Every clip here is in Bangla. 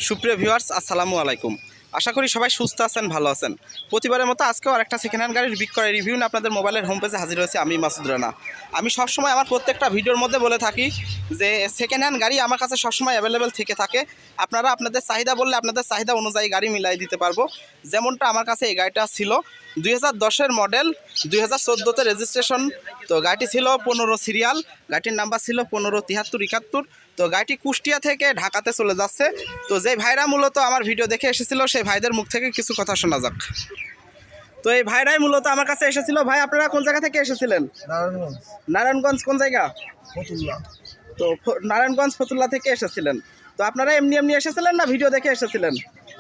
সুপ্রিয় ভিউয়ার্স, আসসালামু আলাইকুম। আশা করি সবাই সুস্থ আছেন, ভালো আছেন। প্রতিবারের মতো আজকেও আরেকটা সেকেন্ড হ্যান্ড গাড়ির বিক্রয় রিভিউ নিয়ে আপনাদের মোবাইলের হোম পেজে হাজির হয়েছে আমি মাসুদ রানা। আমি সবসময় আমার প্রত্যেকটা ভিডিওর মধ্যে বলে থাকি যে সেকেন্ড হ্যান্ড গাড়ি আমার কাছে সবসময় অ্যাভেলেবেল থেকে থাকে। আপনারা আপনাদের চাহিদা বললে আপনাদের চাহিদা অনুযায়ী গাড়ি মিলাই দিতে পারবো। যেমনটা আমার কাছে এই গাড়িটা ছিল 2010-এর মডেল, 2014-তে রেজিস্ট্রেশন। তো গাড়িটি ছিল 15 সিরিয়াল, গাড়িটির নাম্বার ছিল 157371। তো গাড়িটি কুষ্টিয়া থেকে ঢাকাতে চলে যাচ্ছে। তো যে ভাইরা মূলত আমার ভিডিও দেখে এসেছিল সেই ভাইদের মুখ থেকে কিছু কথা শোনা যাক। তো এই ভাইরাই মূলত আমার কাছে এসেছিল। ভাই, আপনারা কোন জায়গা থেকে এসেছিলেন? নারায়ণগঞ্জ। নারায়ণগঞ্জ কোন জায়গা? ফতুল্লা। তো নারায়ণগঞ্জ ফতুল্লা থেকে এসেছিলেন। তো আপনারা এমনি এমনি এসেছিলেন না ভিডিও দেখে এসেছিলেন?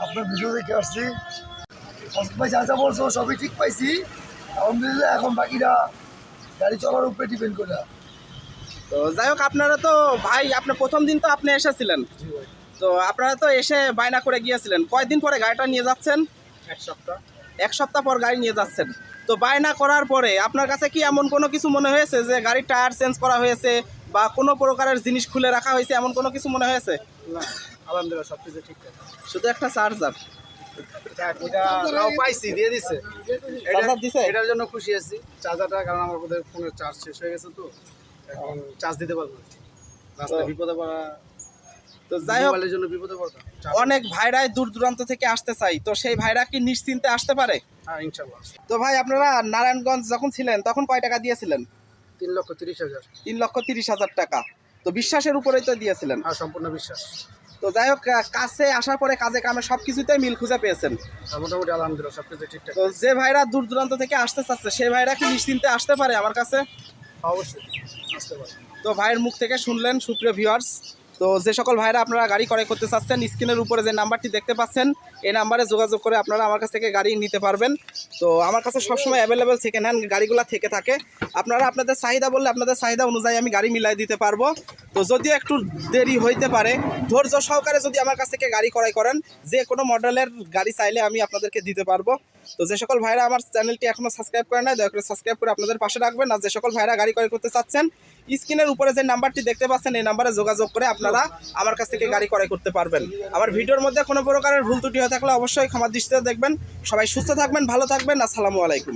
আপনার ভিডিও দেখে আসছি, ভাই যা যা বলছো সবই ঠিক পাইছি। আলহামদুলিল্লাহ, এখন বাকিরা গাড়ি চলার উপরে ডিপেন্ড করে। তো যাই হোক, আপনারা তো ভাই আপনার প্রথম দিন তো আপনি এসেছিলেন। তো আপনারা তো এসে বায়না করে গিয়েছিলেন। কয়দিন পরে গাড়িটা নিয়ে যাচ্ছেন? এক সপ্তাহ পর গাড়ি নিয়ে যাচ্ছেন। তো বায়না করার পরে আপনার কাছে কি এমন কোনো কিছু মনে হয়েছে যে গাড়ির টায়ার চেঞ্জ করা হয়েছে বা কোনো প্রকারের জিনিস খুলে রাখা হয়েছে, এমন কোনো কিছু মনে হয়েছে? না, আলহামদুলিল্লাহ সব কিছু ঠিকঠাক। শুধু একটা চার্জার পাইছি, দিয়ে দিছে। চার্জার দিছে? এটার জন্য খুশি আছি, চার্জারটা, কারণ আমার ফোনের চার্জ শেষ হয়ে গেছে, তো এখন চার্জ দিতে পারবো না। রাস্তায় বিপদে পড়া, তো যাই হোক, মোবাইলের জন্য বিপদে পড়তাম। অনেক ভাইরাই দূর দূরান্ত থেকে আসতে চাই, তো সেই ভাইরা কি নিশ্চিন্তে আসতে পারে? হ্যাঁ, ইনশাল্লাহ। তো ভাই, আপনারা নারায়ণগঞ্জ যখন ছিলেন তখন কয় টাকা দিয়েছিলেন? 3,30,000। 3,30,000 টাকা। তো বিশ্বাসের উপরেই তো দিয়েছিলেন। আর সম্পূর্ণ বিশ্বাস। তো যাই হোক, কাছে আসার পরে কাজে কামে সব কিছুতেই মিল খুঁজে পেয়েছেন। আর মোটামুটি আলহামদুলিল্লাহ সব কিছু ঠিকঠাক। তো যে ভাইরা দূর দূরান্ত থেকে আসতে চাচ্ছে সেই ভাইরা কি নিশ্চিন্তে আসতে পারে আমার কাছে? অবশ্যই আসতে পারে। তো ভাইয়ের মুখ থেকে শুনলেন সুপ্রিয় ভিউয়ার্স। তো যে সকল ভাইরা আপনারা গাড়ি ক্রয় করতে চাচ্ছেন, স্ক্রিনের উপরে যে নাম্বারটি দেখতে পাচ্ছেন এই নাম্বারে যোগাযোগ করে আপনারা আমার কাছ থেকে গাড়ি নিতে পারবেন। তো আমার কাছে সবসময় অ্যাভেলেবেল সেকেন্ড হ্যান্ড গাড়িগুলো থেকে থাকে। আপনারা আপনাদের চাহিদা বললে আপনাদের চাহিদা অনুযায়ী আমি গাড়ি মিলাই দিতে পারবো। তো যদিও একটু দেরি হইতে পারে, ধৈর্য সহকারে যদি আমার কাছ থেকে গাড়ি ক্রয় করেন, যে কোনো মডেলের গাড়ি চাইলে আমি আপনাদেরকে দিতে পারবো। তো যে সকল ভাইরা আমার চ্যানেলটি এখনও সাবস্ক্রাইব করে নাই, দয়া করে সাবস্ক্রাইব করে আপনাদের পাশে রাখবেন। আর যে সকল ভাইরা গাড়ি ক্রয় করতে চাচ্ছেন, স্ক্রিনের উপরে যে নাম্বারটি দেখতে পাচ্ছেন এই নাম্বারে যোগাযোগ করে আপনারা আমার কাছ থেকে গাড়ি ক্রয় করতে পারবেন। আমার ভিডিওর মধ্যে কোনো প্রকারের ভুল ত্রুটি হয়ে থাকলে অবশ্যই ক্ষমার দৃষ্টিতে দেখবেন। সবাই সুস্থ থাকবেন, ভালো থাকবেন। আসসালামু আলাইকুম।